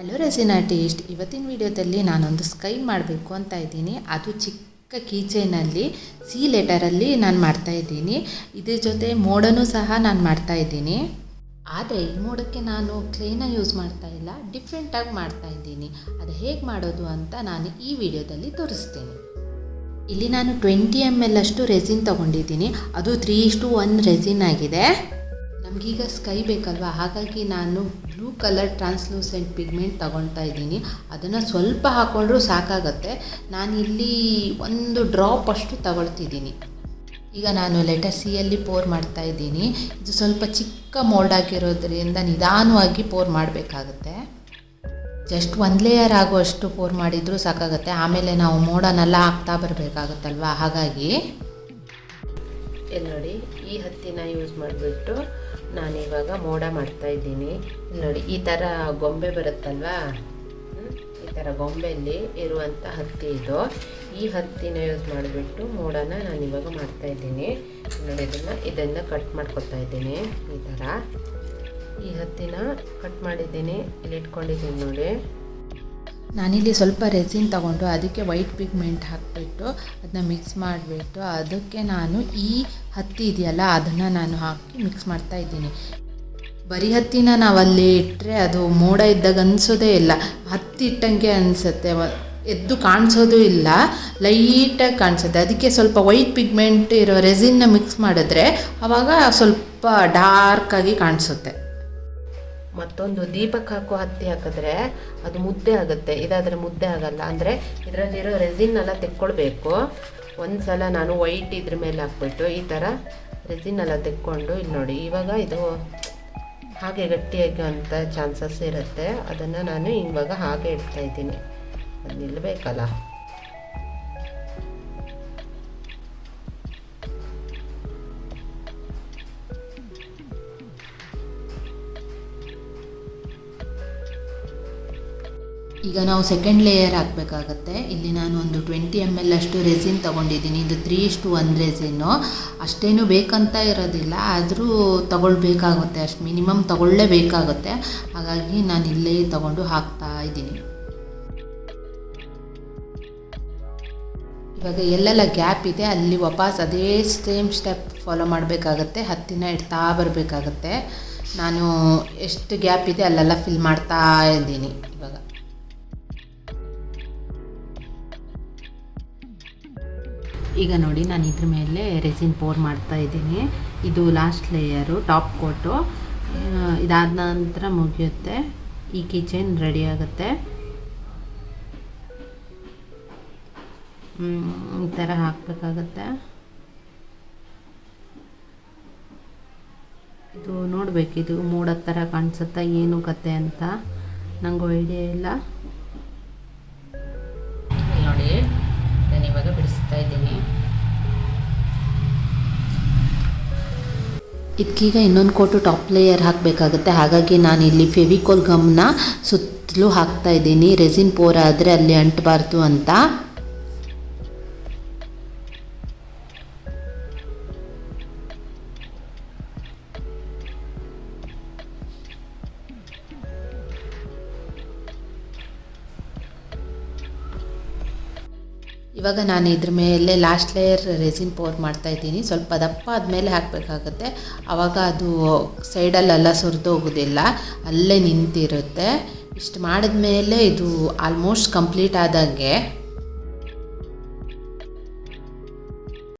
Hello resin artist, ಇವತ್ತಿನ ವಿಡಿಯೋದಲ್ಲಿ ನಾನೊಂದು ಸ್ಕೈ ಮಾಡಬೇಕು ಅಂತ ಇದ್ದೀನಿ. ಅದು ಚಿಕ್ಕ ಕೀಚೈನಲ್ಲಿ ಸಿ ಲೆಟರಲ್ಲಿ ನಾನು ಮಾಡ್ತಾಯಿದ್ದೀನಿ. ಇದ್ರ ಜೊತೆ ಮೋಡನೂ ಸಹ ನಾನು ಮಾಡ್ತಾಯಿದ್ದೀನಿ. ಆದರೆ ಈ ಮೋಡಕ್ಕೆ ನಾನು ಕ್ಲೇನ ಯೂಸ್ ಮಾಡ್ತಾ ಇಲ್ಲ, ಡಿಫ್ರೆಂಟಾಗಿ ಮಾಡ್ತಾಯಿದ್ದೀನಿ. ಅದು ಹೇಗೆ ಮಾಡೋದು ಅಂತ ನಾನು ಈ ವಿಡಿಯೋದಲ್ಲಿ ತೋರಿಸ್ತೀನಿ. ಇಲ್ಲಿ ನಾನು 20 ml ಅಷ್ಟು ರೆಸಿನ್ ತೊಗೊಂಡಿದ್ದೀನಿ. ಅದು 3:1 ರೆಸಿನ್ ಆಗಿದೆ. ನಮಗೀಗ ಸ್ಕೈ ಬೇಕಲ್ವ, ಹಾಗಾಗಿ ನಾನು ಬ್ಲೂ ಕಲರ್ ಟ್ರಾನ್ಸ್ಲೂಸೆಂಟ್ ಪಿಗ್ಮೆಂಟ್ ತೊಗೊಳ್ತಾ ಇದ್ದೀನಿ. ಅದನ್ನು ಸ್ವಲ್ಪ ಹಾಕ್ಕೊಂಡ್ರೂ ಸಾಕಾಗುತ್ತೆ. ನಾನಿಲ್ಲಿ 1 ಡ್ರಾಪ್ ಅಷ್ಟು ತಗೊಳ್ತಿದ್ದೀನಿ. ಈಗ ನಾನು ಲೆಟರ್ ಸಿಯಲ್ಲಿ ಪೋರ್ ಮಾಡ್ತಾ ಇದ್ದೀನಿ. ಇದು ಸ್ವಲ್ಪ ಚಿಕ್ಕ ಮೋಲ್ಡ್ ಆಗಿರೋದ್ರಿಂದ ನಿಧಾನವಾಗಿ ಪೋರ್ ಮಾಡಬೇಕಾಗುತ್ತೆ. ಜಸ್ಟ್ 1 ಲೇಯರ್ ಆಗುವಷ್ಟು ಪೋರ್ ಮಾಡಿದರೂ ಸಾಕಾಗುತ್ತೆ. ಆಮೇಲೆ ನಾವು ಮೋಡನೆಲ್ಲ ಹಾಕ್ತಾ ಬರಬೇಕಾಗುತ್ತಲ್ವ, ಹಾಗಾಗಿ ಇಲ್ಲಿ ನೋಡಿ, ಈ ಹತ್ತಿನ ಯೂಸ್ ಮಾಡಿಬಿಟ್ಟು ನಾನಿವಾಗ ಮೋಡ ಮಾಡ್ತಾಯಿದ್ದೀನಿ. ಇಲ್ಲಿ ನೋಡಿ, ಈ ಥರ ಗೊಂಬೆ ಬರುತ್ತಲ್ವಾ, ಈ ಥರ ಗೊಂಬೆಯಲ್ಲಿ ಇರುವಂಥ ಹತ್ತಿ ಇದು. ಈ ಹತ್ತಿನ ಯೂಸ್ ಮಾಡಿಬಿಟ್ಟು ಮೋಡನ ನಾನಿವಾಗ ಮಾಡ್ತಾಯಿದ್ದೀನಿ. ನೋಡಿ, ಇದನ್ನು ಕಟ್ ಮಾಡ್ಕೊತಾ ಇದ್ದೀನಿ. ಈ ಥರ ಈ ಹತ್ತಿನ ಕಟ್ ಮಾಡಿದ್ದೀನಿ, ಇಲ್ಲಿ ಇಟ್ಕೊಂಡಿದ್ದೀನಿ ನೋಡಿ. ನಾನಿಲ್ಲಿ ಸ್ವಲ್ಪ ರೆಸಿನ್ ತೊಗೊಂಡು ಅದಕ್ಕೆ ವೈಟ್ ಪಿಗ್ಮೆಂಟ್ ಹಾಕಿಬಿಟ್ಟು ಅದನ್ನ ಮಿಕ್ಸ್ ಮಾಡಿಬಿಟ್ಟು ಅದಕ್ಕೆ ನಾನು ಈ ಹತ್ತಿ ಇದೆಯಲ್ಲ ಅದನ್ನು ನಾನು ಹಾಕಿ ಮಿಕ್ಸ್ ಮಾಡ್ತಾ ಇದ್ದೀನಿ. ಬರೀ ಹತ್ತಿನ ನಾವಲ್ಲಿ ಇಟ್ಟರೆ ಅದು ಮೋಡ ಇದ್ದಾಗ ಅನಿಸೋದೇ ಇಲ್ಲ, ಹತ್ತಿ ಇಟ್ಟಂಗೆ ಅನಿಸುತ್ತೆ, ಎದ್ದು ಕಾಣಿಸೋದು ಇಲ್ಲ, ಲೈಟಾಗಿ ಕಾಣಿಸುತ್ತೆ. ಅದಕ್ಕೆ ಸ್ವಲ್ಪ ವೈಟ್ ಪಿಗ್ಮೆಂಟ್ ಇರೋ ರೆಸಿನ್ನ ಮಿಕ್ಸ್ ಮಾಡಿದ್ರೆ ಆವಾಗ ಸ್ವಲ್ಪ ಡಾರ್ಕಾಗಿ ಕಾಣಿಸುತ್ತೆ. ಮತ್ತೊಂದು ದೀಪಕ್ಕೆ ಹಾಕೋ ಹತ್ತಿ ಹಾಕಿದ್ರೆ ಅದು ಮುದ್ದೆ ಆಗುತ್ತೆ, ಇದಾದರೆ ಮುದ್ದೆ ಆಗಲ್ಲ. ಅಂದರೆ ಇದರಲ್ಲಿರೋ ರೆಸಿನ್ನೆಲ್ಲ ತೆಕ್ಕೊಳ್ಬೇಕು. ಒಂದು ಸಲ ನಾನು ವೈಟ್ ಇದ್ರ ಮೇಲೆ ಹಾಕ್ಬಿಟ್ಟು ಈ ಥರ ರೆಸಿನ್ನೆಲ್ಲ ತೆಕ್ಕೊಂಡು, ಇಲ್ಲಿ ನೋಡಿ ಇವಾಗ ಇದು ಹಾಗೆ ಗಟ್ಟಿಯಾಗಿ ಅಂತ ಚಾನ್ಸಸ್ ಇರುತ್ತೆ. ಅದನ್ನು ನಾನು ಇವಾಗ ಹಾಗೆ ಇಡ್ತಾ ಇದ್ದೀನಿ, ಅದು ನಿಲ್ಲಬೇಕಲ್ಲ. ಈಗ ನಾವು ಸೆಕೆಂಡ್ ಲೇಯರ್ ಹಾಕಬೇಕಾಗತ್ತೆ. ಇಲ್ಲಿ ನಾನು ಒಂದು 20 ml ಅಷ್ಟು ರೆಸಿನ್ ತೊಗೊಂಡಿದ್ದೀನಿ. ಇದು 3:1 ರೆಸಿನ್ನು. ಅಷ್ಟೇನು ಬೇಕಂತ ಇರೋದಿಲ್ಲ, ಆದರೂ ತಗೊಳ್ಬೇಕಾಗುತ್ತೆ, ಅಷ್ಟು ಮಿನಿಮಮ್ ತಗೊಳ್ಳೇಬೇಕಾಗುತ್ತೆ. ಹಾಗಾಗಿ ನಾನು ಇಲ್ಲೇ ತಗೊಂಡು ಹಾಕ್ತಾ ಇದ್ದೀನಿ. ಇವಾಗ ಎಲ್ಲೆಲ್ಲ ಗ್ಯಾಪ್ ಇದೆ ಅಲ್ಲಿ ವಾಪಸ್ ಅದೇ ಸೇಮ್ ಸ್ಟೆಪ್ ಫಾಲೋ ಮಾಡಬೇಕಾಗತ್ತೆ. ಹತ್ತಿನ ಇಡ್ತಾ ಬರಬೇಕಾಗತ್ತೆ. ನಾನು ಎಷ್ಟು ಗ್ಯಾಪ್ ಇದೆ ಅಲ್ಲೆಲ್ಲ ಫಿಲ್ ಮಾಡ್ತಾ ಇದ್ದೀನಿ. ಇವಾಗ ಈಗ ನೋಡಿ, ನಾನು ಇದ್ರ ಮೇಲೆ ರೆಸಿನ್ ಪೋರ್ ಮಾಡ್ತಾ ಇದ್ದೀನಿ. ಇದು ಲಾಸ್ಟ್ ಲೇಯರು, ಟಾಪ್ ಕೋಟು. ಇದಾದ ನಂತರ ಮುಗಿಯುತ್ತೆ, ಈ ಕಿಚನ್ ರೆಡಿ ಆಗುತ್ತೆ. ಈ ಥರ ಹಾಕಬೇಕಾಗತ್ತೆ. ಇದು ನೋಡಬೇಕು, ಇದು ಮೋಡದ ಥರ ಕಾಣಿಸುತ್ತಾ ಏನು ಕತೆ ಅಂತ ನನಗೂ ಐಡಿಯಾ ಇಲ್ಲ. ನೋಡಿ, ನಾನು ಇವಾಗ ಬಿಡಿಸ್ತಾ ಇದ್ದೀನಿ. ಇದಕ್ಕೀಗ ಇನ್ನೊಂದು ಕೋಟು ಟಾಪ್ ಲೇಯರ್ ಹಾಕಬೇಕಾಗುತ್ತೆ. ಹಾಗಾಗಿ ನಾನು ಇಲ್ಲಿ ಫೆವಿಕೋಲ್ ಗಮ್ನ ಸುತ್ತಲೂ ಹಾಕ್ತಾ ಇದ್ದೀನಿ, ರೆಸಿನ್ ಪೋರ್ ಆದರೆ ಅಲ್ಲಿ ಅಂಟಬಾರ್ದು ಅಂತ. ಇವಾಗ ನಾನು ಇದ್ರ ಮೇಲೆ ಲಾಸ್ಟ್ ಲೇಯರ್ ರೆಸಿನ್ ಪೋರ್ ಮಾಡ್ತಾಯಿದ್ದೀನಿ. ಸ್ವಲ್ಪ ದಪ್ಪ ಆದಮೇಲೆ ಹಾಕಬೇಕಾಗುತ್ತೆ, ಆವಾಗ ಅದು ಸೈಡಲ್ಲೆಲ್ಲ ಸುರಿದೋಗೋದಿಲ್ಲ, ಅಲ್ಲೇ ನಿಂತಿರುತ್ತೆ. ಇಷ್ಟು ಮಾಡಿದ್ಮೇಲೆ ಇದು ಆಲ್ಮೋಸ್ಟ್ ಕಂಪ್ಲೀಟ್ ಆದಂಗೆ.